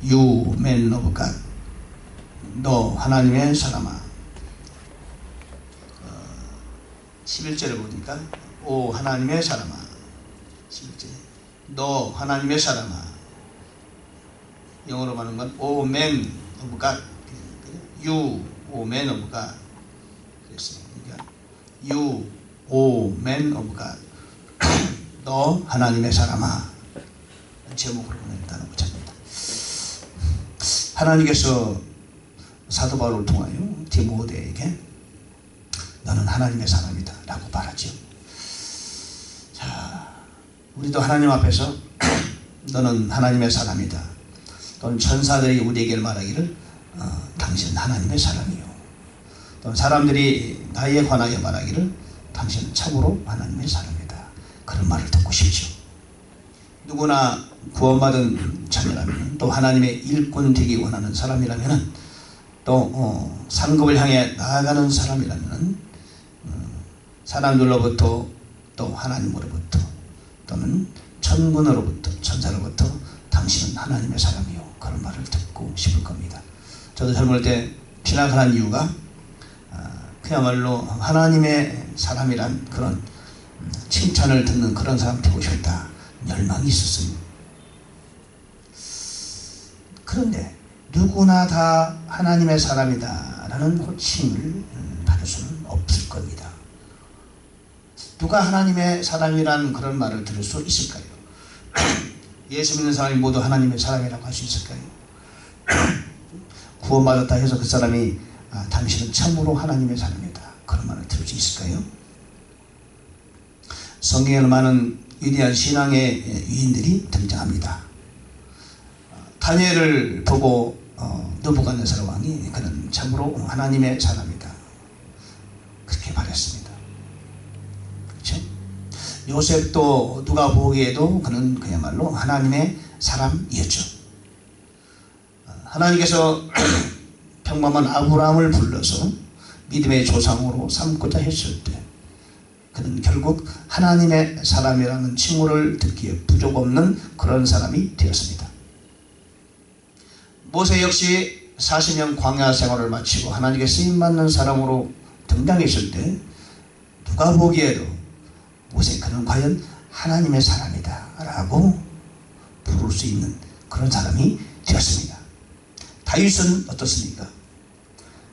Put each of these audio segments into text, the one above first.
You man of God. 너 하나님의 사람아. 11절에 보니까 오 하나님의 사람아. 11절에 너 하나님의 사람아. 영어로 말하는 건 O man of God. You O man of God. 그랬어요. 그러니까 You O man of God. 너 하나님의 사람아. 제목으로 보냈다는 것입니다. 하나님께서 사도 바울을 통하여 디모데에게 너는 하나님의 사람이다 라고 말하죠. 자, 우리도 하나님 앞에서 너는 하나님의 사람이다. 또는 천사들이 우리에게 말하기를 당신은 하나님의 사람이요. 또는 사람들이 나에 관하여 말하기를 당신은 참으로 하나님의 사람이다. 그런 말을 듣고 싶죠. 누구나 구원받은 자녀라면 또 하나님의 일꾼 되기 원하는 사람이라면 또 상급을 향해 나아가는 사람이라면 사람들로부터 또 하나님으로부터 또는 천군으로부터 천사로부터 당신은 하나님의 사람이요 그런 말을 듣고 싶을 겁니다. 저도 젊을 때 신학을 한 이유가 그야말로 하나님의 사람이란 그런 칭찬을 듣는 그런 사람 되고 싶다 열망이 있었어요. 그런데 누구나 다 하나님의 사람이다 라는 호칭을 받을 수는 없을 겁니다. 누가 하나님의 사람이란 그런 말을 들을 수 있을까요? 예수 믿는 사람이 모두 하나님의 사람이라고 할 수 있을까요? 구원받았다 해서 그 사람이 당신은 참으로 하나님의 사람이다 그런 말을 들을 수 있을까요? 성경에는 많은 위대한 신앙의 위인들이 등장합니다. 다니엘을 보고 느부갓네살 왕이 그는 참으로 하나님의 사람이다 그렇게 말했습니다. 그렇죠? 요셉도 누가 보기에도 그는 그야말로 하나님의 사람이었죠. 하나님께서 평범한 아브라함을 불러서 믿음의 조상으로 삼고자 했을 때 그는 결국 하나님의 사람이라는 칭호를 듣기에 부족 없는 그런 사람이 되었습니다. 모세 역시 40년 광야 생활을 마치고 하나님께 쓰임받는 사람으로 등장했을 때 누가 보기에도 모세 그는 과연 하나님의 사람이다 라고 부를 수 있는 그런 사람이 되었습니다. 다윗은 어떻습니까?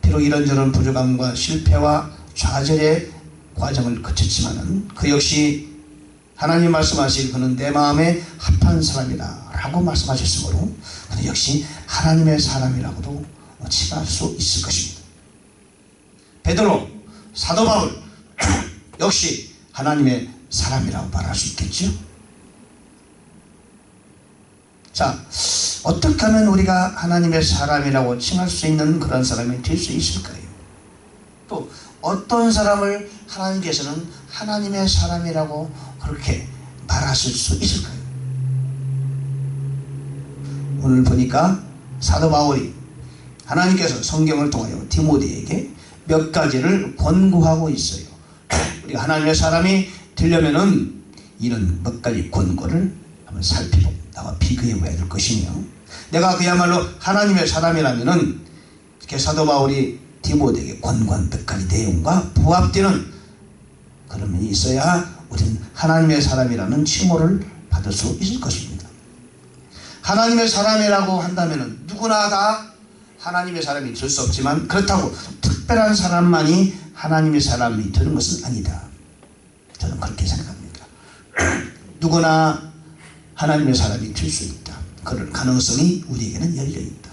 비록 이런저런 부족함과 실패와 좌절의 과정을 거쳤지만은 그 역시 하나님 말씀하실 그는 내 마음에 합한 사람이다 라고 말씀하셨으므로 그는 역시 하나님의 사람이라고도 칭할 수 있을 것입니다. 베드로, 사도 바울 역시 하나님의 사람이라고 말할 수 있겠죠. 자, 어떻게 하면 우리가 하나님의 사람이라고 칭할 수 있는 그런 사람이 될 수 있을까요? 또 어떤 사람을 하나님께서는 하나님의 사람이라고 그렇게 말하실 수 있을까요? 오늘 보니까 사도 바울이 하나님께서 성경을 통하여 디모데에게 몇 가지를 권고하고 있어요. 우리가 하나님의 사람이 되려면은 이런 몇 가지 권고를 한번 살피고 나와 비교해 봐야 될 것이며, 내가 그야말로 하나님의 사람이라면은 이렇게 사도 바울이 디모데에게 권고한 몇 가지 내용과 부합되는 그런 면이 있어야 우리는 하나님의 사람이라는 칭호를 받을 수 있을 것입니다. 하나님의 사람이라고 한다면은 누구나 다 하나님의 사람이 될 수 없지만 그렇다고 특별한 사람만이 하나님의 사람이 되는 것은 아니다. 저는 그렇게 생각합니다. 누구나 하나님의 사람이 될 수 있다. 그런 가능성이 우리에게는 열려있다.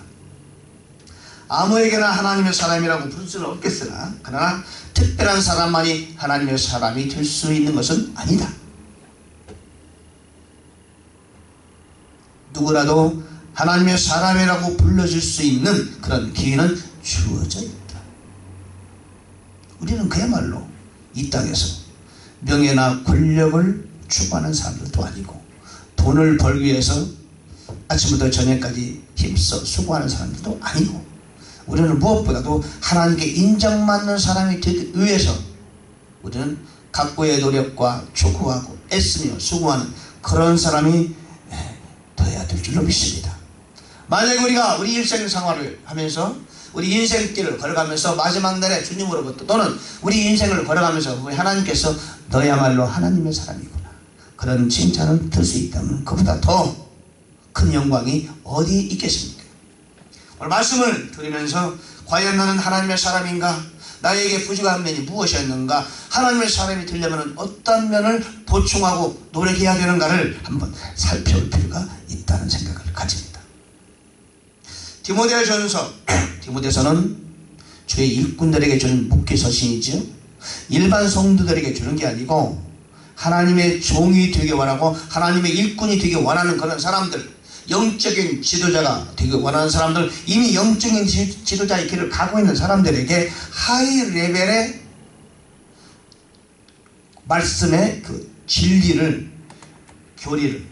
아무에게나 하나님의 사람이라고 부를 수는 없겠으나 그러나 특별한 사람만이 하나님의 사람이 될 수 있는 것은 아니다. 누구라도 하나님의 사람이라고 불러줄 수 있는 그런 기회는 주어져 있다. 우리는 그야말로 이 땅에서 명예나 권력을 추구하는 사람들도 아니고 돈을 벌기 위해서 아침부터 저녁까지 힘써 수고하는 사람들도 아니고 우리는 무엇보다도 하나님께 인정받는 사람이 되기 위해서 우리는 각고의 노력과 추구하고 애쓰며 수고하는 그런 사람이 되어야 될 줄로 믿습니다. 만약에 우리가 우리 일생 생활을 하면서 우리 인생길을 걸어가면서 마지막 날에 주님으로부터 또는 우리 인생을 걸어가면서 우리 하나님께서 너야말로 하나님의 사람이구나 그런 칭찬을 들 수 있다면 그보다 더 큰 영광이 어디 있겠습니까? 오늘 말씀을 들으면서 과연 나는 하나님의 사람인가? 나에게 부족한 면이 무엇이었는가? 하나님의 사람이 되려면 어떤 면을 보충하고 노력해야 되는가를 한번 살펴볼 필요가 있다는 생각을 가집니다. 디모데서는 주의 일꾼들에게 주는 목회서신이죠. 일반 성도들에게 주는 게 아니고 하나님의 종이 되기 원하고 하나님의 일꾼이 되기 원하는 그런 사람들, 영적인 지도자가 되기 원하는 사람들, 이미 영적인 지도자의 길을 가고 있는 사람들에게 하이 레벨의 말씀의 그 진리를, 교리를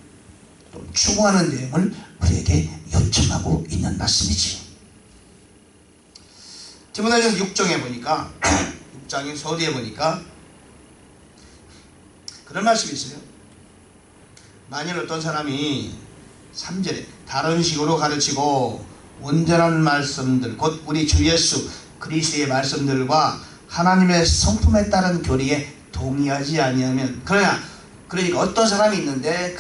추구하는 내용을 우리에게 요청하고 있는 말씀이지요. 디모데전서 6장에 보니까 6장의 서두에 보니까 그런 말씀이 있어요. 만일 어떤 사람이 3절에 다른 식으로 가르치고 온전한 말씀들 곧 우리 주 예수 그리스도의 말씀들과 하나님의 성품에 따른 교리에 동의하지 아니하면 그러니까 어떤 사람이 있는데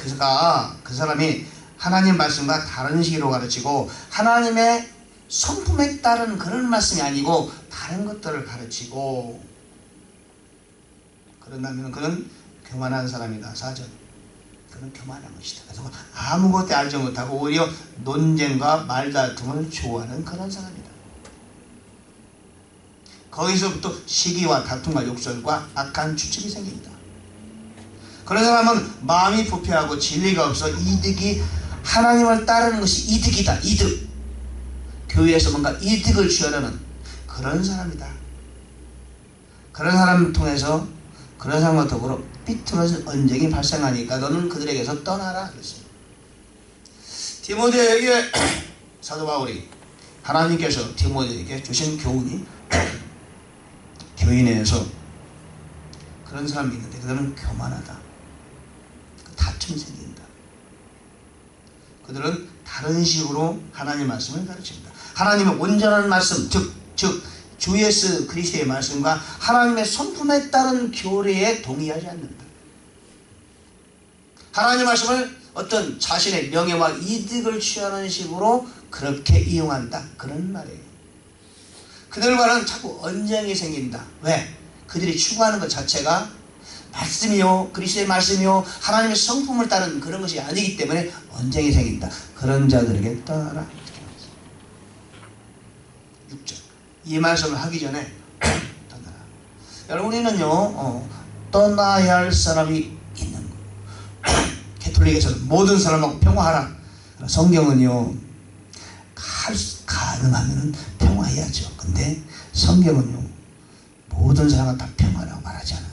그 사람이 하나님 말씀과 다른 식으로 가르치고 하나님의 성품에 따른 그런 말씀이 아니고 다른 것들을 가르치고 그런다면 그는 교만한 사람이다. 4절. 그는 교만한 것이다. 그래서 아무것도 알지 못하고 오히려 논쟁과 말다툼을 좋아하는 그런 사람이다. 거기서부터 시기와 다툼과 욕설과 악한 추측이 생깁니다. 그런 사람은 마음이 부패하고 진리가 없어 이득이 하나님을 따르는 것이 이득이다. 이득. 교회에서 뭔가 이득을 취하려는 그런 사람이다. 그런 사람을 통해서 그런 사람과 더불어 삐뚤어진 언쟁이 발생하니까 너는 그들에게서 떠나라 그랬어요. 디모데에게 사도 바울이 하나님께서 디모데에게 주신 교훈이 교회 내에서 그런 사람이 있는데 그들은 교만하다. 다툼이 생긴다. 그들은 다른 식으로 하나님의 말씀을 가르칩니다. 하나님의 온전한 말씀 즉 주 예수 그리스도의 말씀과 하나님의 성품에 따른 교리에 동의하지 않는다. 하나님의 말씀을 어떤 자신의 명예와 이득을 취하는 식으로 그렇게 이용한다. 그런 말이에요. 그들과는 자꾸 언쟁이 생긴다. 왜? 그들이 추구하는 것 자체가 말씀이요 그리스도의 말씀이요 하나님의 성품을 따른 그런 것이 아니기 때문에 언쟁이 생긴다. 그런 자들에게 떠나라. 6절. 이 말씀을 하기 전에 떠나라. 여러분 우리는요 떠나야 할 사람이 있는 거예요. 캐톨릭에서는 모든 사람하고 평화하라. 성경은요 가능하면 평화해야죠. 근데 성경은요 모든 사람은 다 평화라고 말하지 않아요.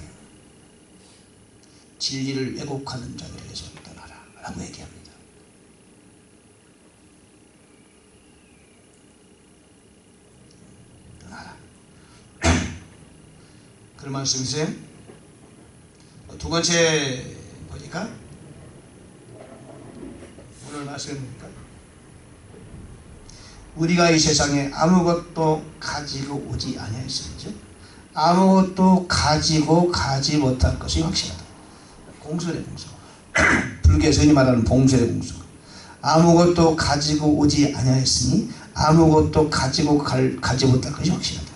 진리를 왜곡하는 자들에게서 떠나라 라고 얘기합니다. 떠나라. 그런 말씀이세요. 두 번째 보니까 오늘 말씀입니까? 우리가 이 세상에 아무것도 가지고 오지 아니하였습니다. 아무것도 가지고 가지 못할 것이 확실하다. 공설의 공서. 불교에서 흔히 말하는 봉설의 공서. 아무것도 가지고 오지 아니하였으니 아무것도 가지고 가지 못할 것이 확실하다.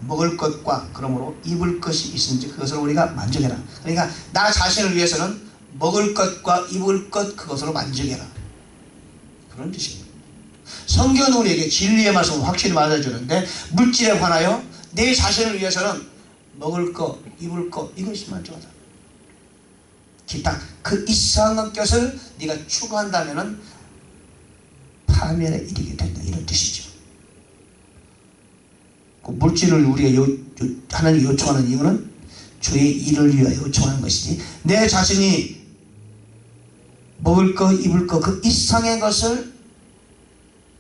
먹을 것과 그러므로 입을 것이 있은지 그것을 우리가 만족해라. 그러니까 나 자신을 위해서는 먹을 것과 입을 것 그것으로 만족해라. 그런 뜻입니다. 성경은 우리에게 진리의 말씀을 확실히 말해주는데 물질에 관하여 내 자신을 위해서는 먹을 것, 입을 것 이것이 만족하다. 기타 그 이상한 것을 네가 추구한다면 파멸에 이르게 된다. 이런 뜻이죠. 그 물질을 우리가 하나님이 요청하는 이유는 주의 일을 위하여 요청하는 것이지 내 자신이 먹을 것, 입을 것 그 이상의 것을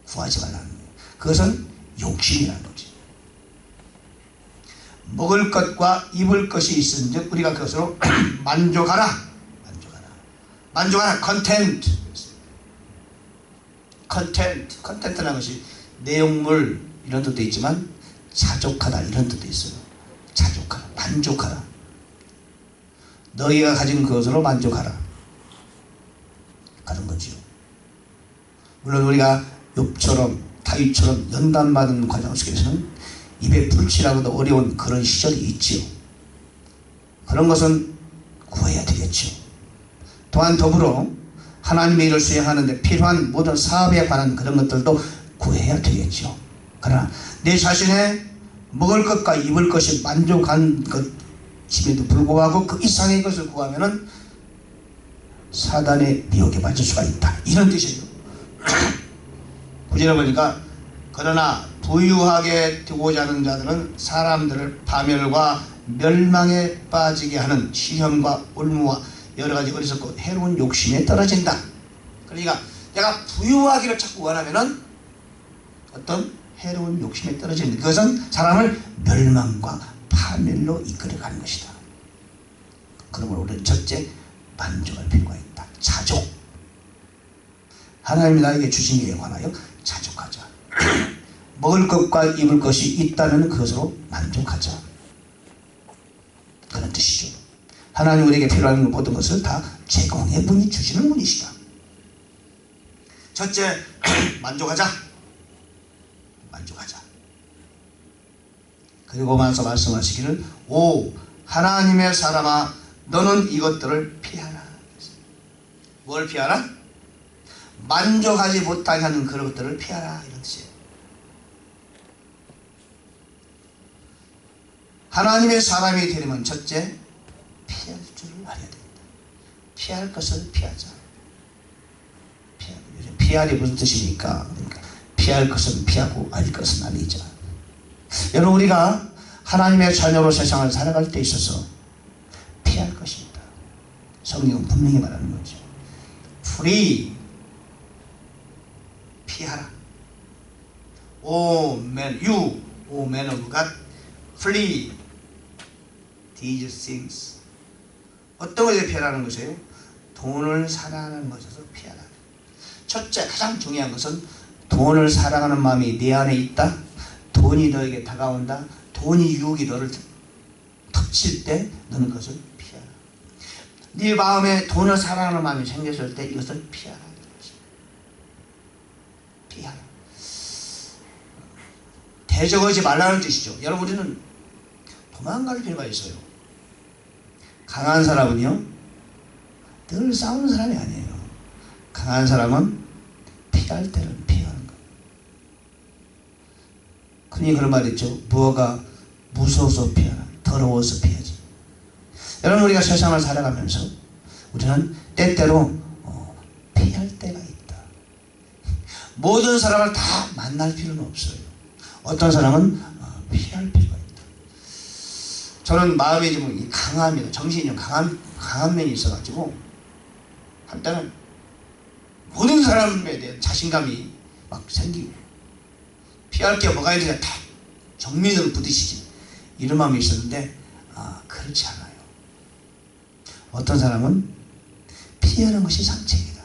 구하지 말라는 거예요. 그것은 욕심이라는 거지. 먹을 것과 입을 것이 있은즉 우리가 그것으로 만족하라. 만족하라. 컨텐트. 컨텐트라는 것이 내용물 이런 뜻도 있지만 자족하다 이런 뜻도 있어요. 자족하라, 만족하라. 너희가 가진 그것으로 만족하라. 그런 거지요. 물론 우리가 욥처럼 다윗처럼 연단받은 과정 속에서는 입에 불치라고도 어려운 그런 시절이 있지요. 그런 것은 구해야 되겠죠. 또한 더불어 하나님의 일을 수행하는데 필요한 모든 사업에 관한 그런 것들도 구해야 되겠죠. 그러나 내 자신의 먹을 것과 입을 것이 만족한 것임에도 불구하고 그 이상의 것을 구하면은 사단의 미혹에 빠질 수가 있다. 이런 뜻이에요. 구절에 보니까 그러나 부유하게 두고자 하는 자들은 사람들을 파멸과 멸망에 빠지게 하는 시험과 올무와 여러가지 어리석고 해로운 욕심에 떨어진다. 그러니까 내가 부유하기를 자꾸 원하면은 어떤 해로운 욕심에 떨어지는 그것은 사람을 멸망과 파멸로 이끌어가는 것이다. 그러므로 우리는 첫째 만족할 필요가 있다. 자족. 하나님이 나에게 주신 일에 관하여 자족하자. 먹을 것과 입을 것이 있다면 그것으로 만족하자. 그런 뜻이죠. 하나님 우리에게 필요한 모든 것을 다 제공해 분이 주시는 분이시다. 첫째, 만족하자. 만족하자. 그리고 나서 말씀하시기를 오 하나님의 사람아 너는 이것들을 피하라. 뭘 피하라? 만족하지 못하게 하는 그런 것들을 피하라. 이런 뜻이에요. 하나님의 사람이 되려면 첫째 피할 줄을 알아야 됩니다. 피할 것을 피하자. 피할이 무슨 뜻입니까? 그러니까 피할 것은 피하고 알 것은 알리자. 여러분 우리가 하나님의 자녀로 세상을 살아갈 때 있어서 피할 것입니다. 성경은 분명히 말하는 거죠. Flee 피하라. O man, you, O man of God, flee these things. 어떤 것에 피하라는 것이에요? 돈을 사랑하는 것에서 피하라. 첫째, 가장 중요한 것은 돈을 사랑하는 마음이 내 안에 있다. 돈이 너에게 다가온다. 돈이 유혹이 너를 덮칠 때 너는 그것을 피하라. 네 마음에 돈을 사랑하는 마음이 생겼을 때 이것을 피하라. 피하라. 대적하지 말라는 뜻이죠. 여러분 우리는 도망갈 필요가 있어요. 강한 사람은요 늘 싸우는 사람이 아니에요. 강한 사람은 피할 때는 피하는 거예요. 흔히 그런 말 있죠. 무엇가 무서워서 피하라. 더러워서 피하지. 여러분 우리가 세상을 살아가면서 우리는 때때로 피할 때가 있다. 모든 사람을 다 만날 필요는 없어요. 어떤 사람은 피할 필요가 있다. 저는 마음이 좀 강합니다. 정신이 좀 강한 면이 있어가지고 한때는 모든 사람에 대한 자신감이 막 생기고 피할 게 뭐가 있는지 다 정면으로 부딪히지 이런 마음이 있었는데 그렇지 않아요. 어떤 사람은 피하는 것이 상책이다.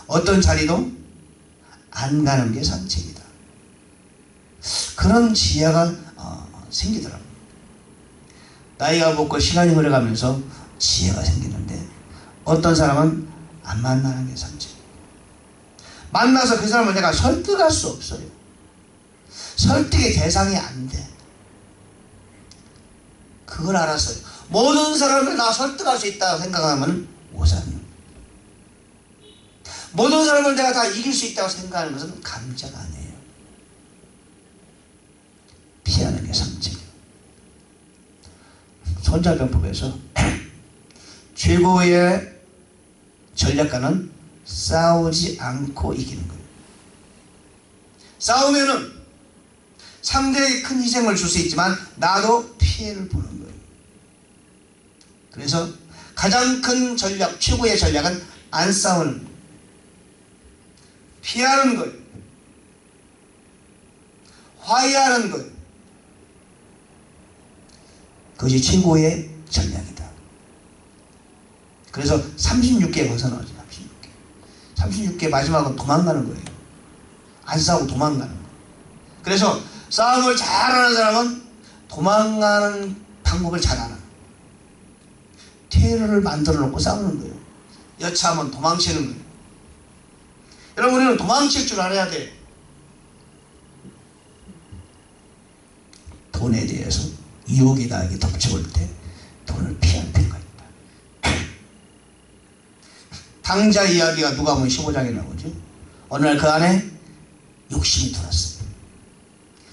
어떤 자리도 안 가는 게 상책이다. 그런 지혜가 생기더라고요. 나이가 먹고 시간이 흘러가면서 지혜가 생기는데 어떤 사람은 안 만나는 게 상책. 만나서 그 사람을 내가 설득할 수 없어요. 설득의 대상이 안 돼. 그걸 알았어요. 모든 사람을 다 설득할 수 있다고 생각하면 오산이에요. 모든 사람을 내가 다 이길 수 있다고 생각하는 것은 감자가 아니에요. 피하는 게 상책이에요. 손자병법에서 최고의 전략가는 싸우지 않고 이기는 거예요. 싸우면은 상대에게 큰 희생을 줄 수 있지만 나도 피해를 보는 거예요. 그래서 가장 큰 전략, 최고의 전략은 안 싸우는 거예요. 피하는 거예요. 화해하는 거예요. 그것이 최고의 전략이다. 그래서 36개 벗어나오죠. 36개. 36개 마지막은 도망가는 거예요. 안 싸우고 도망가는 거예요. 그래서 싸움을 잘하는 사람은 도망가는 방법을 잘 알아. 테러를 만들어 놓고 싸우는 거예요. 여차하면 도망치는 거예요. 여러분, 우리는 도망칠 줄 알아야 돼. 돈에 대해서 유혹이 나에게 덮쳐올 때 돈을 피할 필요가 있다. 당자 이야기가 누가복음 15장에 나오죠. 어느 날 그 안에 욕심이 들어왔어요.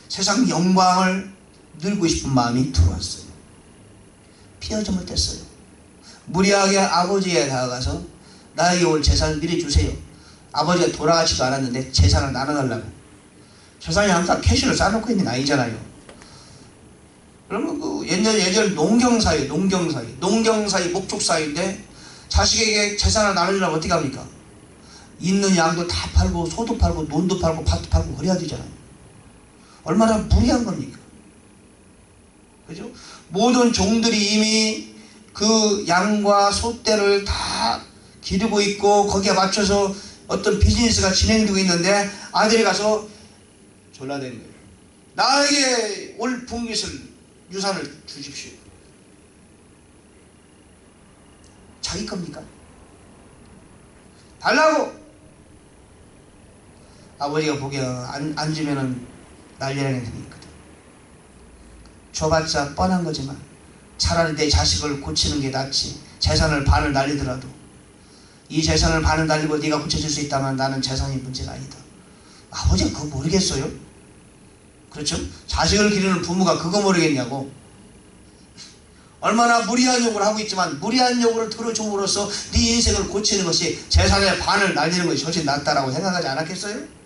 세상 영광을 누리고 싶은 마음이 들어왔어요. 피어점을 뗐어요. 무리하게 아버지에 다가가서 나에게 올 재산을 미리 주세요. 아버지가 돌아가지도 않았는데 재산을 나눠달라고. 세상에 항상 캐시를 쌓아놓고 있는 게 아니잖아요. 그러면 그 예전 농경사회, 목축사회인데 자식에게 재산을 나눠주려면 어떻게 합니까? 있는 양도 다 팔고 소도 팔고 논도 팔고 밭도 팔고 그래야 되잖아요. 얼마나 무리한 겁니까? 그죠? 모든 종들이 이미 그 양과 소떼를 다 기르고 있고 거기에 맞춰서 어떤 비즈니스가 진행되고 있는데 아들이 가서 졸라대는 거예요. 나에게 올 분깃을 유산을 주십시오. 자기 겁니까? 달라고! 아버지가 보기에 안 주면은 난리라는 생각이 있거든. 줘봤자 뻔한 거지만 차라리 내 자식을 고치는 게 낫지. 재산을 반을 날리더라도 이 재산을 반을 날리고 네가 고쳐줄 수 있다면 나는 재산이 문제가 아니다. 아버지가 그거 모르겠어요? 그렇죠? 자식을 기르는 부모가 그거 모르겠냐고. 얼마나 무리한 요구를 하고 있지만 무리한 요구를 들어줌으로써 네 인생을 고치는 것이 재산의 반을 날리는 것이 훨씬 낫다라고 생각하지 않았겠어요?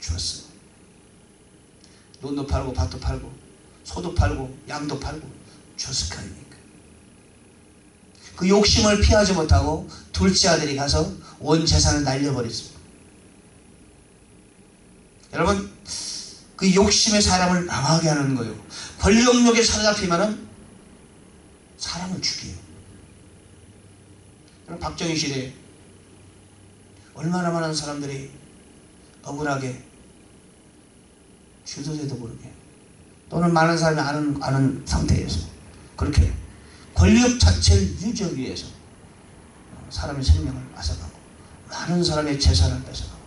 주었어요. 논도 팔고 밭도 팔고 소도 팔고 양도 팔고 주었을 거 아닙니까? 그 욕심을 피하지 못하고 둘째 아들이 가서 온 재산을 날려버렸습니다. 여러분, 그 욕심의 사람을 망하게 하는 거예요. 권력욕에 사로잡히면은 사람을 죽여요. 박정희 시대에 얼마나 많은 사람들이 억울하게 주소세도 모르게 또는 많은 사람이 아는 상태에서 그렇게 권력 자체를 유지하기 위해서 사람의 생명을 앗아가고 많은 사람의 재산을 뺏어가고.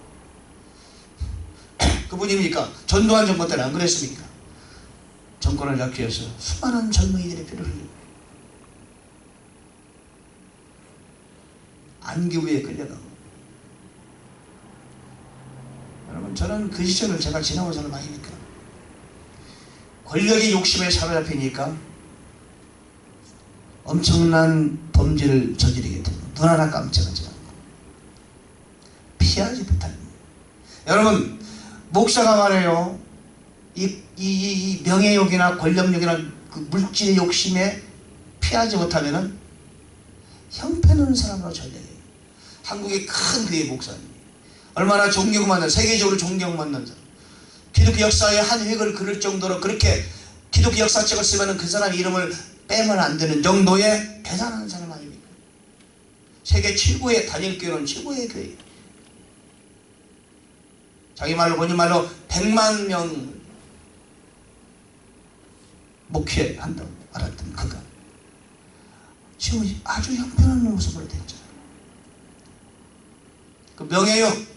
그분입니까? 전두환 정권 때는 안 그랬습니까? 정권을 잡기 위해서 수많은 젊은이들의 피를 흘리고 안기부에 끌려가고. 여러분, 저는 그 시절을 제가 지나온 사람 아닙니까? 권력의 욕심에 사로잡히니까 엄청난 범죄를 저지르게 되고 눈 하나 깜짝하지 않고 피하지 못하는 거예요. 여러분, 목사가 말해요. 이 명예욕이나 권력욕이나 그 물질의 욕심에 피하지 못하면은 형편없는 사람으로 전락해요. 한국의 큰 교회 목사님. 얼마나 존경받는, 세계적으로 존경받는 사람. 기독교 역사의 한 획을 그릴 정도로 그렇게 기독교 역사책을 쓰면은 그 사람 이름을 빼면 안 되는 정도의 대단한 사람 아닙니까? 세계 최고의 단일교회는 최고의 교회. 자기 말로 본인 말로 100만 명 목회한다고 알았던 그가 지금 아주 형편없는 모습으로 됐잖아요. 그 명예욕,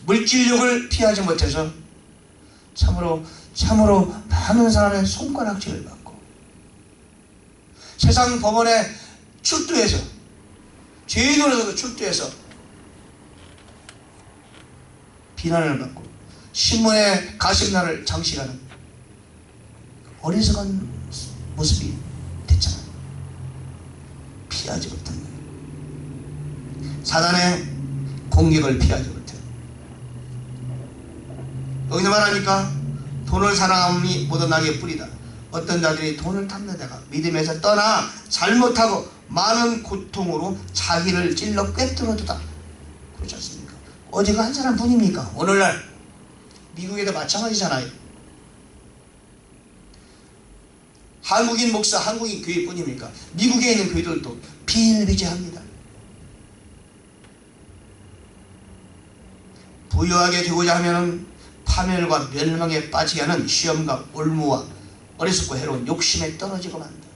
물질욕을 피하지 못해서 참으로 많은 사람의 손가락질을 받고 세상 법원에 출두해서 죄인으로서도 출두해서 비난을 받고 신문에 가십날을 장식하는 어리석은 모습이 됐잖아요. 피하지 못한 거예요. 사단의 공격을 피하지 못해요. 여기서 말하니까 돈을 사랑함이 모든 악의 뿌리다. 어떤 자들이 돈을 탐내다가 믿음에서 떠나 잘못하고 많은 고통으로 자기를 찔러 꿰뚫어두다. 그렇지 않습니까? 어제가 한 사람 뿐입니까? 오늘날 미국에도 마찬가지잖아요. 한국인 목사, 한국인 교회 뿐입니까? 미국에 있는 교회들도 비일비재합니다. 부유하게 되고자 하면은 파멸과 멸망에 빠지게 하는 시험과 올무와 어리석고 해로운 욕심에 떨어지고 만다.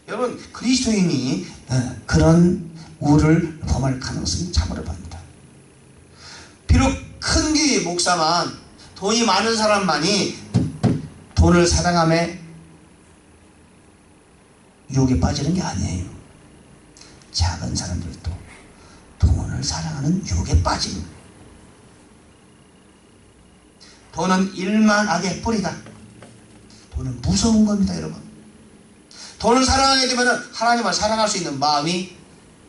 여러분, 그리스도인이 그런 우를 범할 가능성이 참으로 많다. 비록 큰 교회 목사만, 돈이 많은 사람만이 돈을 사랑함에 유혹에 빠지는 게 아니에요. 작은 사람들도 돈을 사랑하는 유혹에 빠지는 거예요. 돈은 일만 악의 뿌리다. 돈은 무서운 겁니다, 여러분. 돈을 사랑하게 되면 하나님을 사랑할 수 있는 마음이,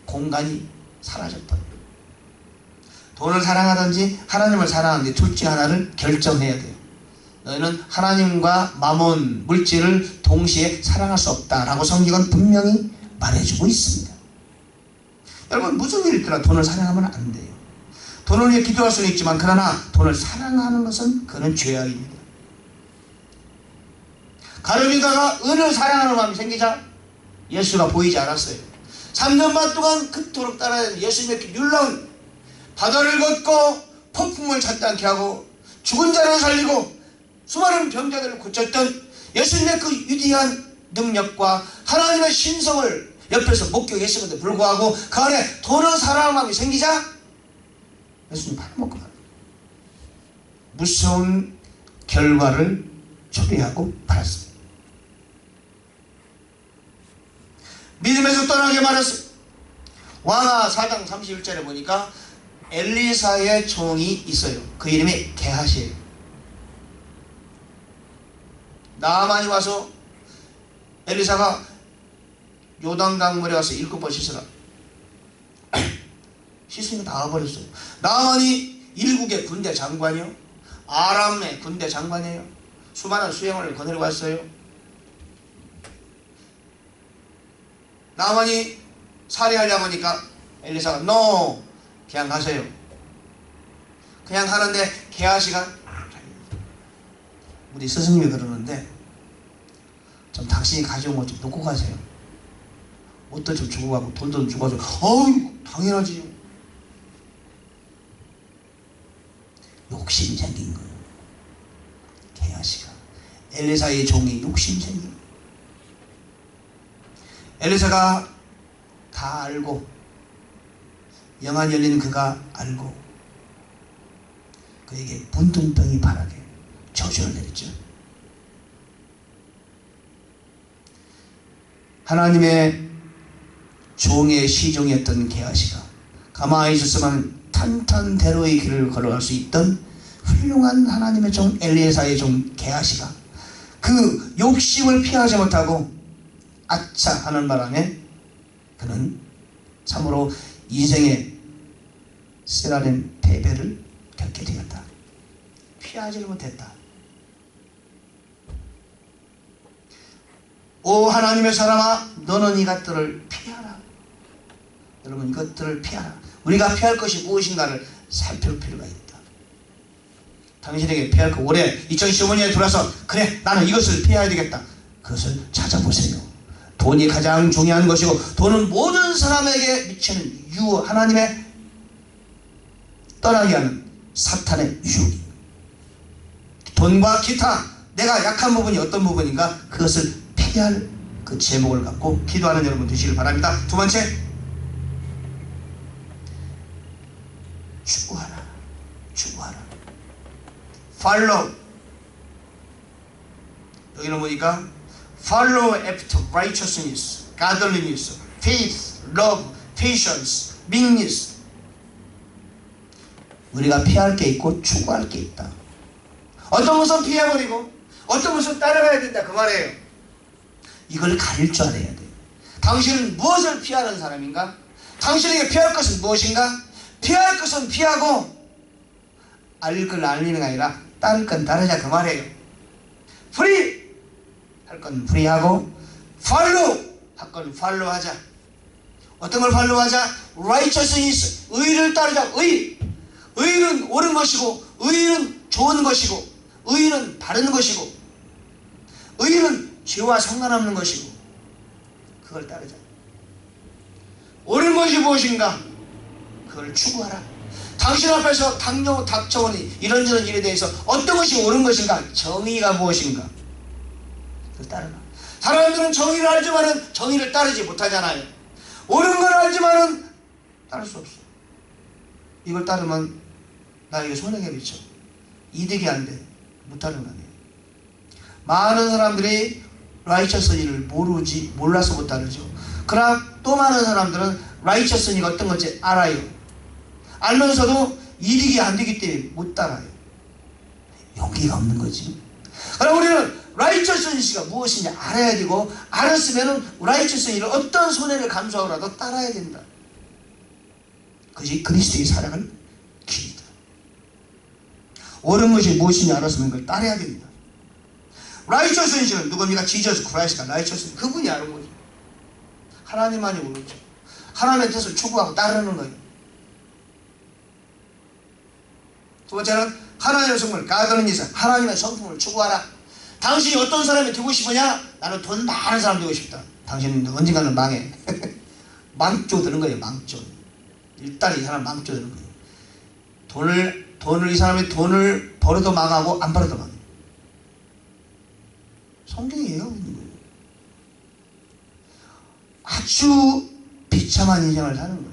공간이 사라져버려요. 돈을 사랑하든지 하나님을 사랑하든지 둘 중 하나를 결정해야 돼요. 너희는 하나님과 마몬, 물질을 동시에 사랑할 수 없다라고 성경은 분명히 말해주고 있습니다. 여러분, 무슨 일이 있더라 돈을 사랑하면 안 돼요. 돈을 위해 기도할 수는 있지만 그러나 돈을 사랑하는 것은 그는 죄악입니다. 가룟유다가 은을 사랑하는 마음이 생기자 예수가 보이지 않았어요. 3년 반 동안 그토록 따라다니는 예수님의 놀라운 바다를 걷고 폭풍을 찾지 않게 하고 죽은 자를 살리고 수많은 병자들을 고쳤던 예수님의 그 위대한 능력과 하나님의 신성을 옆에서 목격했음에도 불구하고 그 안에 돈을 사랑하는 마음이 생기자 예수님 팔아먹고 말아요. 무서운 결과를 초래하고 말았습니다. 믿음에서 떠나게 말했어요. 왕하 4장 31절에 보니까 엘리사의 종이 있어요. 그 이름이 게하시예요. 나아만이 와서 엘리사가 요단강물에 와서 7번 씻으라. 씻으니까 나와버렸어요. 나아만이 일국의 군대 장관이요, 아람의 군대 장관이에요. 수많은 수행을 거느리고 왔어요. 나아만이 살해하려고 하니까 엘리사가 no, 그냥 가세요. 그냥 하는데 게하시가 우리 스승님이 그러는데 좀 당신이 가져온 것 좀 놓고 가세요. 옷도 좀 주고 가고 돈도 좀 주고 가세요. 어우, 당연하지. 욕심 생긴 거예요. 게하시가. 엘리사의 종이 욕심 생긴 거예요. 엘리사가 다 알고, 영안 열린 그가 알고 그에게 문둥병이 발하게 저주를 내렸죠. 하나님의 종의 시종이었던 게하시가 가만히 있었으면 탄탄대로의 길을 걸어갈 수 있던 훌륭한 하나님의 종 엘리사의 종 게하시가 그 욕심을 피하지 못하고 아차 하는 바람에 그는 참으로 인생의 쓰라린 패배를 겪게 되었다. 피하지를 못했다. 오 하나님의 사람아, 너는 이것들을 피하라. 여러분, 이것들을 피하라. 우리가 피할 것이 무엇인가를 살필 필요가 있다. 당신에게 피할 거, 올해 2015년에 들어와서 그래 나는 이것을 피해야 되겠다. 그것을 찾아보세요. 돈이 가장 중요한 것이고 돈은 모든 사람에게 미치는 하나님의 떠나게 하는 사탄의 유혹입니다. 돈과 기타 내가 약한 부분이 어떤 부분인가 그것을 피할 그 제목을 갖고 기도하는 여러분 되시길 바랍니다. 두 번째, 추구하라. 추구하라. Follow. 여기는 보니까 Follow after righteousness, godliness, faith, love, patience, meekness. 우리가 피할 게 있고 추구할 게 있다. 어떤 것은 피해버리고 어떤 것은 따라가야 된다 그 말이에요. 이걸 가릴 줄 알아야 돼. 당신은 무엇을 피하는 사람인가? 당신에게 피할 것은 무엇인가? 피할 것은 피하고 알 걸 알리는 게 아니라 따를 건 따르자 그 말이에요. 프리 할 건 프리하고 팔로우 할 건 팔로우 하자. 어떤 걸 팔로우 하자? righteousness, 의를 따르자. 의는 옳은 것이고 의는 좋은 것이고 의는 바른 것이고 의는 죄와 상관없는 것이고 그걸 따르자. 옳은 것이 무엇인가? 그 그걸 추구하라. 당신 앞에서 닥쳐오니 이런저런 일에 대해서 어떤 것이 옳은 것인가, 정의가 무엇인가, 그걸 따르라. 사람들은 정의를 알지만은 정의를 따르지 못하잖아요. 옳은 걸 알지만은 따를 수 없어. 이걸 따르면 나에게 손해가 미쳐. 이득이 안 돼. 못 따르는 거 아니에요. 많은 사람들이 라이처스니를 몰라서 못 따르죠. 그러나 또 많은 사람들은 라이처스니가 어떤 건지 알아요. 알면서도 이득이 안 되기 때문에 못 따라요. 용기가 없는 거지. 그러나 우리는 라이처스니가 무엇인지 알아야 되고, 알았으면 라이처스니를 어떤 손해를 감수하고라도 따라야 된다. 그것이 그리스도의 사랑을 길이다. 옳은 것이 무엇인지 알았으면 그걸 따라야 됩니다. 라이처스니는 누굽니까? 지저스 크라이스트가 라이처스니, 그분이 아는 거죠. 하나님만이 모르죠. 하나님의 뜻을 추구하고 따르는 거예요. 두 번째는 하나님의 성품을, 가드는이사, 하나님의 성품을 추구하라. 당신이 어떤 사람이 되고 싶으냐? 나는 돈 많은 사람 되고 싶다. 당신은 언젠가는 망해. 망조 드는 거예요. 망조. 일단 이 사람 망조 드는 거예요. 이 사람이 돈을 벌어도 망하고 안 벌어도 망해. 성경이에요. 아주 비참한 인생을 사는 거예요.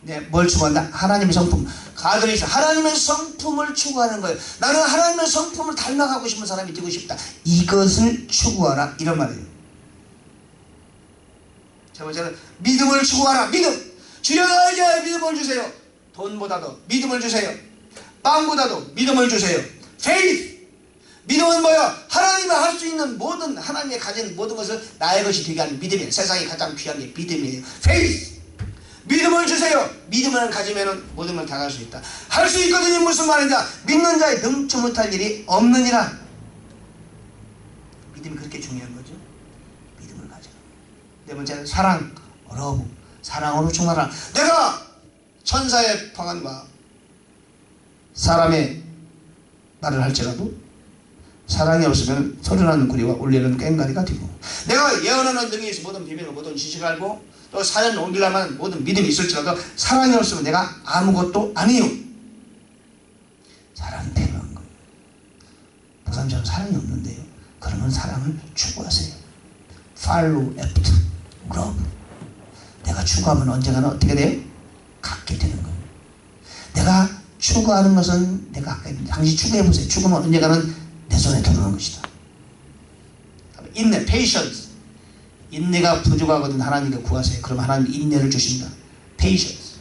네, 뭘 추구한다? 하나님의 성품. 가드레이스, 하나님의 성품을 추구하는 거예요. 나는 하나님의 성품을 닮아가고 싶은 사람이 되고 싶다. 이것을 추구하라. 이런 말이에요. 세 번째는 믿음을 추구하라. 믿음. 주여 나에게 믿음을 주세요. 돈보다도 믿음을 주세요. 빵보다도 믿음을 주세요. faith. 믿음은 뭐야? 하나님이 할 수 있는 모든, 하나님이 가진 모든 것을 나의 것이 되게 하는 믿음이에요. 세상에 가장 귀한 게 믿음이에요. faith. 믿음을 주세요. 믿음을 가지면 모든 걸 다 할 수 있다. 할 수 있거든요. 무슨 말이냐? 믿는 자의 능치 못할 일이 없느니라. 믿음이 그렇게 중요한 거죠. 믿음을 가져라. 네 번째는 사랑, 러브. 사랑으로 충만하라. 내가 천사의 평안과 사람의 말을 할지라도 사랑이 없으면 소리나는 구리와 울리는 꽹과리가 되고, 내가 예언하는 등에 있어 모든 비밀을 모든 지식을 알고 또 사연 옮기려면 모든 믿음이 있을지라도 사랑이 없으면 내가 아무것도 아니요. 사랑이 필요한 거예요. 목사님, 저는 사랑이 없는데요. 그러면 사랑을 추구하세요. Follow after love. 내가 추구하면 언젠가는 어떻게 돼요? 갖게 되는 거예요. 내가 추구하는 것은 내가 갖게 됩니다. 당신 추구해보세요. 추구하면 언젠가는 내 손에 들어오는 것이다. 인내, patience. 인내가 부족하거든 하나님께 구하세요. 그럼 하나님 인내를 주신다. patience.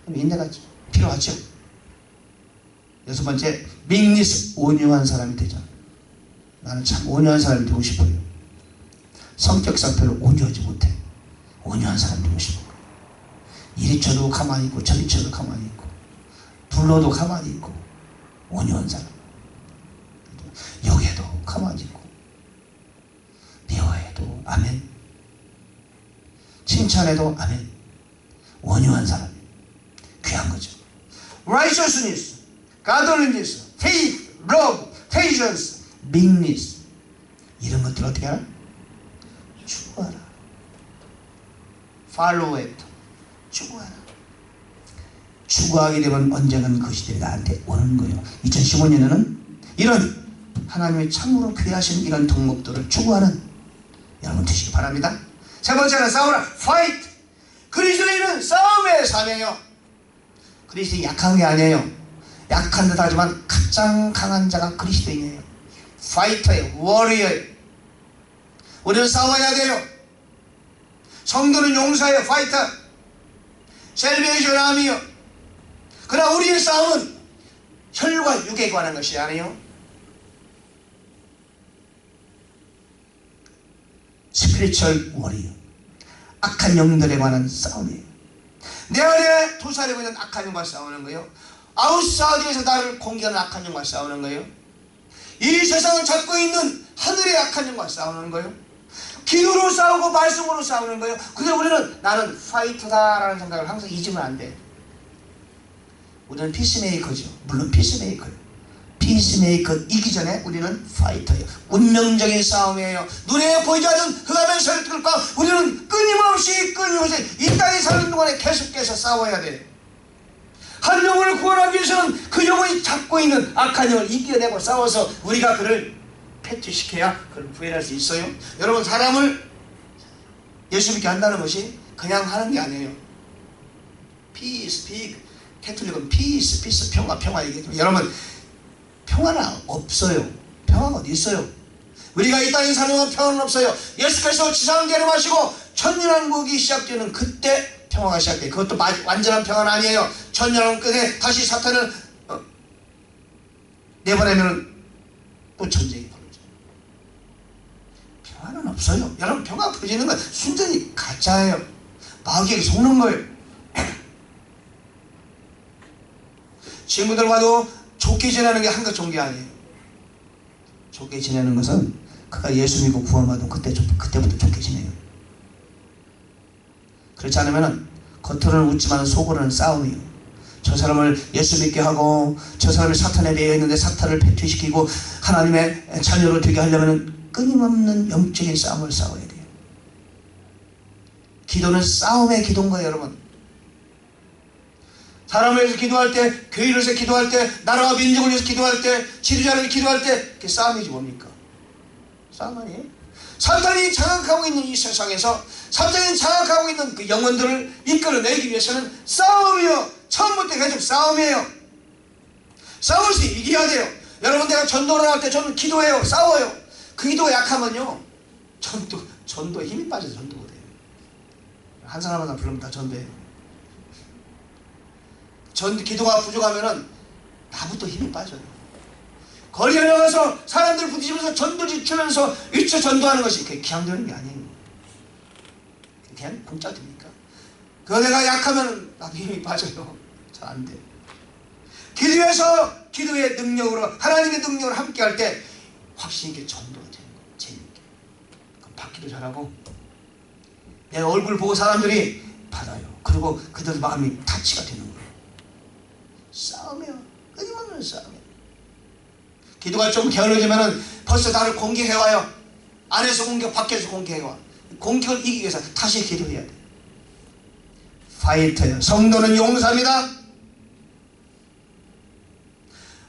인내가 필요하죠. 여섯 번째, meekness. 온유한 사람이 되자. 나는 참 온유한 사람이 되고 싶어요. 성격상 별로 온유하지 못해. 온유한 사람 되고 싶어. 이리 쳐도 가만히 있고 저리 쳐도 가만히 있고 불러도 가만히 있고 온유한 사람. 욕해도 가만히 있고 미워해도 아멘, 칭찬해도 아멘. 온유한 사람, 귀한 거죠. righteousness, godliness, faith, love, patience, meekness. 이런 것들 어떻게 하라? 추구하라. follow it. 추구하라. 추구하게 되면 언젠가는 그것이 나한테 오는 거예요. 2015년에는 이런 하나님의 참으로 귀하신 이런 덕목들을 추구하는 여러분 되시기 바랍니다. 세 번째는 싸우라. fight. 그리스도인은 싸움의 삶이에요. 그리스도인이 약한 게 아니에요. 약한 듯 하지만 가장 강한 자가 그리스도인이에요. 파이터예요. 워리어예요. 우리는 싸워야 돼요. 성도는 용사예요. 파이터. 셀베이션 아미요. 그러나 우리의 싸움은 혈과 육에 관한 것이 아니에요. 스피리추얼 워리어. 악한 영들에 관한 싸움이에요. 내 안에 도사리고 있는 악한 영과 싸우는 거예요. 아웃사이드에서 나를 공격하는 악한 영과 싸우는 거예요. 이 세상을 잡고 있는 하늘의 악한 영과 싸우는 거예요. 기도로 싸우고 말씀으로 싸우는 거예요. 그래서 우리는 나는 파이터다라는 생각을 항상 잊으면 안 돼. 우리는 피스메이커죠. 물론 피스메이커예요. 피스메이커이기 전에 우리는 파이터예요. 운명적인 싸움이에요. 눈에 보이지 않는 흑암의 세력들과 우리는 끊임없이 이 땅에 사는 동안에 계속해서 싸워야 돼. 한 영혼을 구원하기 위해서는 그 영혼이 잡고 있는 악한 영을 이겨내고 싸워서 우리가 그를 패퇴시켜야 그를 구해낼 수 있어요. 여러분, 사람을 예수 믿게 한다는 것이 그냥 하는 게 아니에요. 피스, 캐톨릭은 피스, 평화 얘기해요. 여러분, 평화는 없어요. 평화가 어디 있어요? 우리가 이 땅에 사는 동안 평화는 없어요. 예수께서 지상을 개념하시고 천년왕국이 시작되는 그때 평화가 시작돼요. 그것도 완전한 평화는 아니에요. 천년왕국 끝에 다시 사탄을 내보내면 또 전쟁이 벌어져요. 평화는 없어요. 여러분, 평화 퍼지는 건 순전히 가짜예요. 마귀에게 속는 거예요. 친구들과도 좋게 지내는 게 한낱 좋은 게 아니에요. 좋게 지내는 것은 그가 예수 믿고 구원받으면 그때부터 좋게 지내요. 그렇지 않으면 겉으로는 웃지만 속으로는 싸움이에요. 저 사람을 예수 믿게 하고 저 사람이 사탄에 대해 있는데 사탄을 패퇴시키고 하나님의 자녀로 되게 하려면 끊임없는 영적인 싸움을 싸워야 돼요. 기도는 싸움의 기도인 거예요, 여러분. 사람을 위해서 기도할 때, 교회를 위해서 기도할 때, 나라와 민족을 위해서 기도할 때, 지도자를 기도할 때, 그게 싸움이지 뭡니까? 싸움 아니에요? 사탄이 장악하고 있는 이 세상에서 사탄이 장악하고 있는 그 영혼들을 이끌어내기 위해서는 싸움이요. 처음부터 계속 싸움이에요. 싸워서 이겨야 돼요. 여러분, 내가 전도를 할 때 저는 기도해요. 싸워요. 그 기도가 약하면요, 전도에 힘이 빠져서 전도가 돼요. 한 사람 하나 부르면 다 전도해요. 기도가 부족하면은 나부터 힘이 빠져요. 거리에 나가서 사람들 부딪히면서 전도지 주면서 위쳐 전도하는 것이 그게 기함되는 게 아니에요. 그냥 공짜 됩니까? 그거 내가 약하면 나도 힘이 빠져요. 잘 안 돼. 기도해서 기도의 능력으로, 하나님의 능력으로 함께 할 때 확실히 이게 전도가 되는 거예요. 재밌게. 그럼 받기도 잘하고 내 얼굴 보고 사람들이 받아요. 그리고 그들 마음이 타치가 되는 거예요. 싸움이요. 끊임없는 싸움이요. 기도가 좀 게을러지면은 벌써 나를 공격해와요. 안에서 공격, 밖에서 공격해와. 공격을 이기기 위해서 다시 기도해야 돼. 파이터예요. 성도는 용사입니다.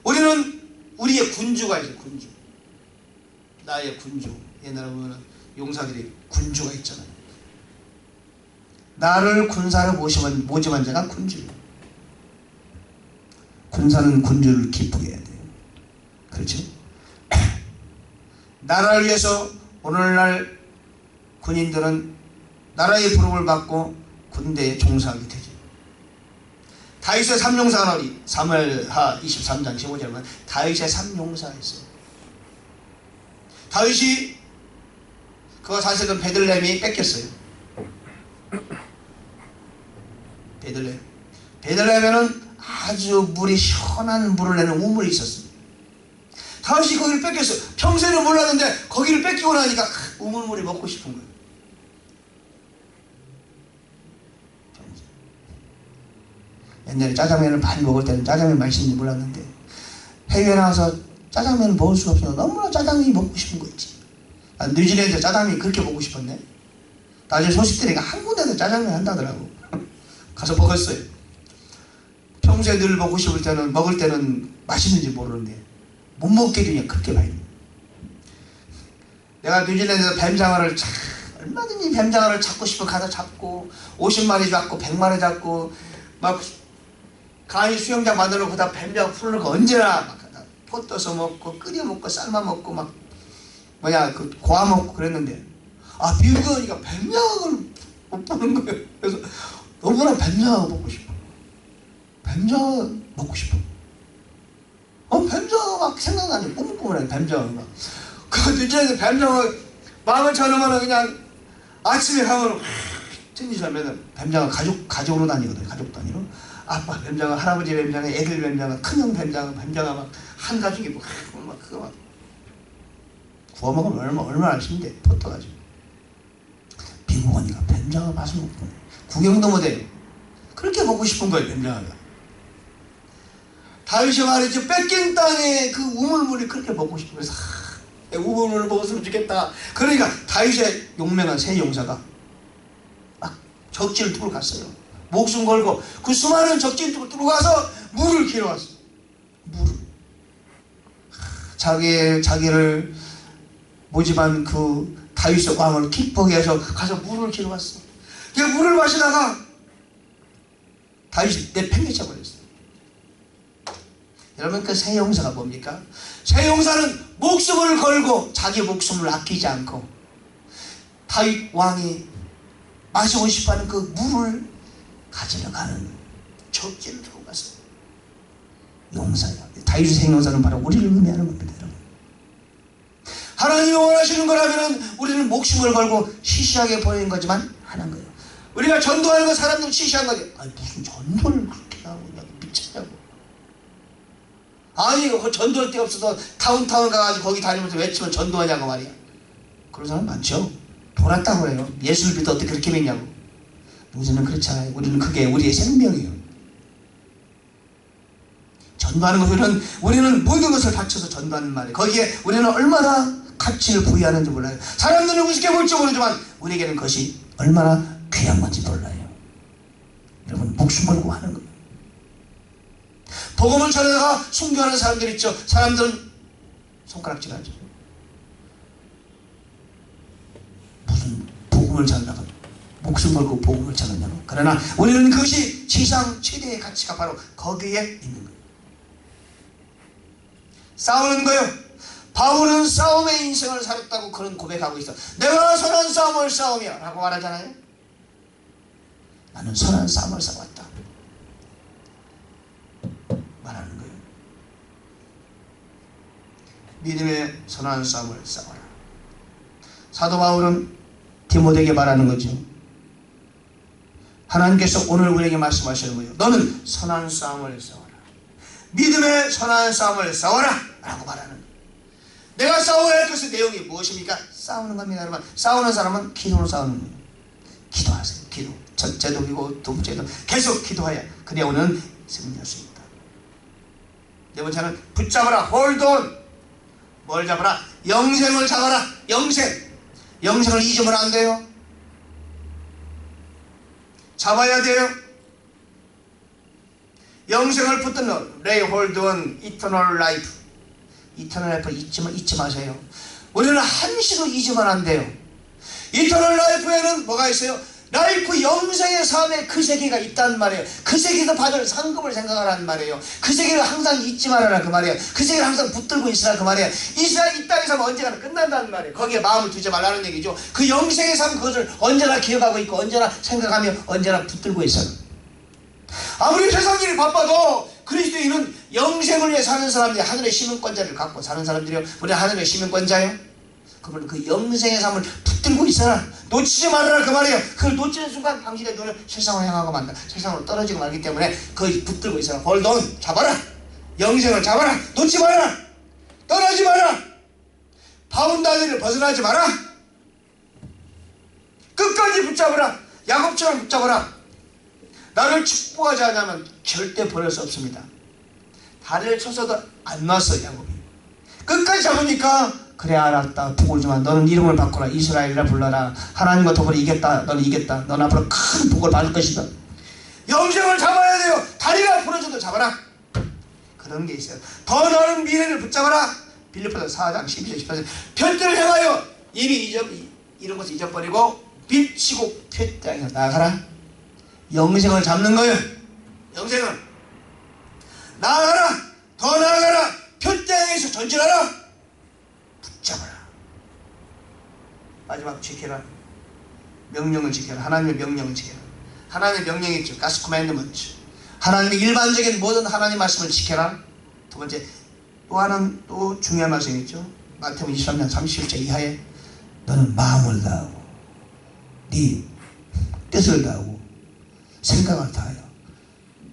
우리는 우리의 군주가 있어요. 군주. 나의 군주. 옛날에 보면 용사들이 군주가 있잖아요. 나를 군사로 모집한 자가 군주예요. 군사는 군주를 기쁘게 해야 돼요. 그렇죠? 나라를 위해서 오늘날 군인들은 나라의 부름을 받고 군대에 종사하게 되죠. 다윗의 삼용사가 우리 사무엘하 23장 15절에 보면 다윗의 삼용사가 있어요. 다윗이 그거 사실은 베들레헴이 뺏겼어요. 베들레헴에는 아주 물이 시원한 물을 내는 우물이 있었어요. 다윗이 거기를 뺏겼어요. 평소에는 몰랐는데 거기를 뺏기고 나니까 우물물이 먹고 싶은 거예요. 옛날에 짜장면을 많이 먹을 때는 짜장면 맛있는지 몰랐는데 해외에 나와서 짜장면을 먹을 수가 없어서 너무나 짜장면이 먹고 싶은 거 있지. 뉴질랜드 짜장면이 그렇게 먹고 싶었네. 나중에 소식 들으니까 한 군데서 짜장면 한다더라고. 가서 먹었어요. 평소에 늘 먹고 싶을 때는, 먹을 때는 맛있는지 모르는데 못 먹게 되냐 그렇게 많이. 내가 뉴질랜드에서 뱀장어를 얼마든지 뱀장어를 잡고 싶어 가서 잡고 50마리 잡고 100마리 잡고 막 간이 수영장 만들어 놓고 다 뱀장어 풀어놓고 언제나 막 포 떠서 먹고 끓여 먹고 삶아 먹고 막 그 고아 먹고 그랬는데 미국에 오니까 뱀장어를 못 보는 거예요. 그래서 너무나 뱀장어 먹고 싶어. 뱀장어 먹고 싶어. 뱀장어 막 생각나니 꾸물꾸물해. 뱀장어가. 그 뉴질랜드 뱀장어 마음을 쳐놓으면 그냥 아침에 가면 찜질하면 뱀장어 가족으로 다니거든. 가족 단위로. 아빠 뱀장어, 할아버지 뱀장어, 애들 뱀장어, 큰형 뱀장어 막 한 가족이 막 그거 막 구워 먹으면 얼마나 맛있는데 포 떠가지고. 미국 오니까 뱀장어 맛을 못 보네. 구경도 못해요. 그렇게 먹고 싶은 거예요. 뱀장어가. 다윗이 말이죠. 뺏긴 땅에 그 우물물이 그렇게 먹고 싶은 거예요. 우물물을 먹었으면 좋겠다. 그러니까 다윗의 용맹한 세 용사가 막 적지를 두고 갔어요. 목숨 걸고 그 수많은 적진들을 뚫고 가서 물을 길어왔어. 물을. 자기를 모집한 그 다윗의 왕을 기쁘게 해서 가서 물을 길어왔어. 그 물을 마시다가 다윗이 내팽개쳐 버렸어. 여러분, 그 새 용사가 뭡니까? 새 용사는 목숨을 걸고 자기 목숨을 아끼지 않고 다윗 왕이 마시고 싶어하는 그 물을 가지러 가는 적진을 들고 갔어요. 용사야. 다윗의 새 용사는 바로 우리를 의미하는 겁니다, 여러분. 하나님이 원하시는 거라면 우리는 목숨을 걸고 시시하게 보이는 거지만 하는 거예요. 우리가 전도하는 거 사람들 시시한 거죠. 아니, 무슨 전도를 그렇게 하고 미쳤냐고. 아니, 전도할 데가 없어서 타운타운 가가지고 거기 다니면서 외치면 전도하냐고 말이야. 그런 사람 많죠. 돌았다고 해요. 예수를 믿어 어떻게 그렇게 믿냐고. 우리는 그렇잖아요. 우리는 그게 우리의 생명이에요. 전도하는 것은 우리는 모든 것을 바쳐서 전도하는 말이에요. 거기에 우리는 얼마나 가치를 부여하는지 몰라요. 사람들은 우습게 볼지 모르지만 우리에게는 그것이 얼마나 귀한 건지 몰라요. 여러분, 목숨 걸고 하는 거예요. 복음을 전하다가 순교하는 사람들 있죠. 사람들은 손가락질하죠. 무슨 복음을 전하다가 목숨 걸고 복음을 전하냐고. 그러나 우리는 그것이 지상 최대의 가치가 바로 거기에 있는 거예요. 싸우는 거예요. 바울은 싸움의 인생을 살았다고 그런 고백하고 있어. 내가 선한 싸움을 싸우며 라고 말하잖아요. 나는 선한 싸움을 싸웠다 말하는 거예요. 믿음의 선한 싸움을 싸워라. 사도 바울은 디모데에게 말하는 거죠. 하나님께서 오늘 우리에게 말씀하시는 거예요. 너는 선한 싸움을 싸워라. 믿음의 선한 싸움을 싸워라 라고 말하는 거예요. 내가 싸워야 할 것의 내용이 무엇입니까? 싸우는 겁니다, 여러분. 싸우는 사람은 기도로 싸우는 거예요. 기도하세요. 기도. 첫째도 그리고 두 번째도 계속 기도해야 그래야 오늘 승리할 수 있다. 네 번째는 붙잡아라. hold on. 뭘 잡아라? 영생을 잡아라. 영생을 잊으면 안 돼요. 잡아야 돼요. 영생을 붙들는 lay hold on eternal life. 이터널 라이프 잊지 마세요. 우리는 한시도 잊으면 안 돼요. 이터널 라이프에는 뭐가 있어요? 라이프 영생의 삶에 그 세계가 있단 말이에요. 그 세계에서 받을 상급을 생각하라는 말이에요. 그 세계를 항상 잊지 말아라 그 말이에요. 그 세계를 항상 붙들고 있으라 그 말이에요. 이 땅에서 언젠가 끝난다는 말이에요. 거기에 마음을 두지 말라는 얘기죠. 그 영생의 삶 그것을 언제나 기억하고 있고 언제나 생각하며 언제나 붙들고 있어요. 아무리 세상 일이 바빠도 그리스도인은 영생을 위해 사는 사람들이 하늘의 시민권자를 갖고 사는 사람들이요. 우리 하늘의 시민권자요. 그러면 그 영생의 삶을 붙들고 있어라. 놓치지 말아라 그 말이에요. 그걸 놓치는 순간 당신의 눈을 세상으로 향하고 만다. 세상으로 떨어지고 말기 때문에 그걸 붙들고 있어라. hold on. 잡아라. 영생을 잡아라. 놓지 마라. 떠나지 마라. 바운다리를 벗어나지 마라. 끝까지 붙잡아라. 야곱처럼 붙잡아라. 나를 축복하지 않으면 절대 버릴 수 없습니다. 다리를 쳐서도 안 놨어 야곱이. 끝까지 잡으니까 그래 알았다. 복을 주마. 너는 이름을 바꾸라. 이스라엘이라 불러라. 하나님과 더불어 이겼다. 너는 이겼다. 너는 앞으로 큰 복을 받을 것이다. 영생을 잡아야 돼요. 다리가 부러져도 잡아라. 그런 게 있어요. 더 나은 미래를 붙잡아라. 빌립보서 4장 12절 18절. 편들을 향하여 이미 이런 것을 잊어버리고 빛치고 푯다 나가라. 영생을 잡는 거예요. 영생을 나아가라. 더 나아가라. 푯다에서 전진하라. 붙잡아라. 마지막 지켜라. 명령을 지켜라. 하나님의 명령을 지켜라. 하나님의 명령이 있죠. 가스 코맨드먼트. 하나님의 일반적인 모든 하나님 말씀을 지켜라. 두 번째 또 하나는 또 중요한 말씀이 있죠. 마태복음 23장 31절 이하에 너는 마음을 다하고 네 뜻을 다하고 생각을 다하여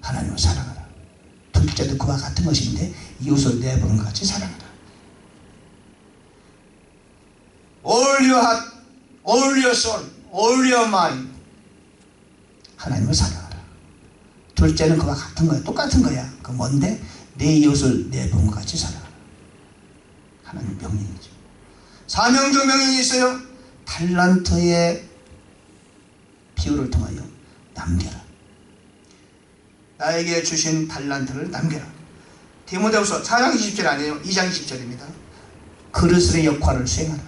하나님을 사랑하라. 둘째도 그와 같은 것인데 이웃을 내 보는 것 같이 사랑하라. All your heart, all your soul, all your mind. 하나님을 사랑하라. 둘째는 그와 같은 거야. 똑같은 거야. 그 뭔데? 내 이웃을 내 보는 것 같이 사랑하라. 하나님 명령이죠. 사명적 명령이 있어요. 달란트의 비유를 통하여 남겨라. 나에게 주신 달란트를 남겨라. 디모데후서 4장 20절 아니에요. 2장 20절입니다. 그릇의 역할을 수행하라.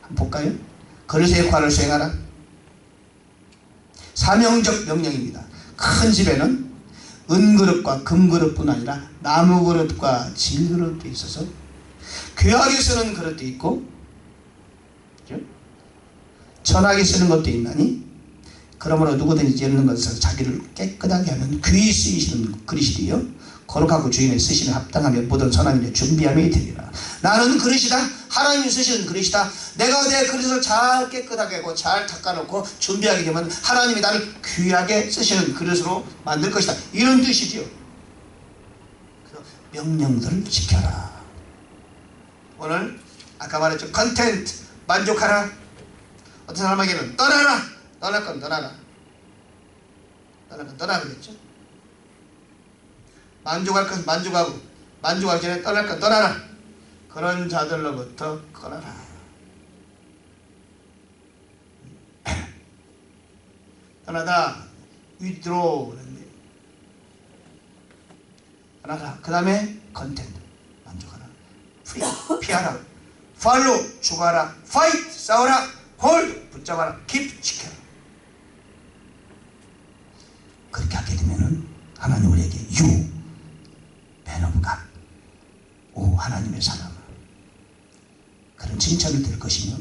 한번 볼까요? 그릇의 역할을 수행하라. 사명적 명령입니다. 큰 집에는 은그릇과 금그릇뿐 아니라 나무그릇과 질그릇도 있어서 귀하게 쓰는 그릇도 있고 천하게 쓰는 것도 있나니 그러므로 누구든지 이런 것을 자기를 깨끗하게 하면 귀히 쓰이시는 그릇이되어 거룩하고 주인의 쓰시는 합당하며 모든 선한 일에 준비함이 되리라. 나는 그릇이다. 하나님이 쓰시는 그릇이다. 내가 내 그릇을 잘 깨끗하게 하고 잘 닦아놓고 준비하게 되면 하나님이 나를 귀하게 쓰시는 그릇으로 만들 것이다. 이런 뜻이지요. 그래서 명령들을 지켜라. 오늘 아까 말했죠. 컨텐트, 만족하라. 어떤 사람에게는 떠나라. 떠날 건 떠나라. 떠날 건 떠나라 그랬죠. 만족할 건 만족하고 만족하기 전에 떠날 건 떠나라. 그런 자들로부터 떠나라. 떠나다 withdraw 떠나라. 그 다음에 content 만족하라. free 피하라. follow 죽어라. fight 싸워라. hold 붙잡아라. keep 지켜라. 그렇게 하게 되면은 하나님 우리에게 you man of God 오 하나님의 사람 그런 칭찬을 들을 것이며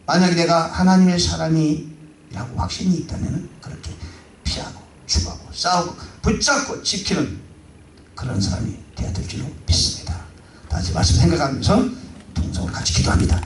만약에 내가 하나님의 사람이라고 확신이 있다면 그렇게 피하고 죽하고 싸우고 붙잡고 지키는 그런 사람이 되어야 될 줄로 믿습니다. 다시 말씀 생각하면서 동성을 같이 기도합니다.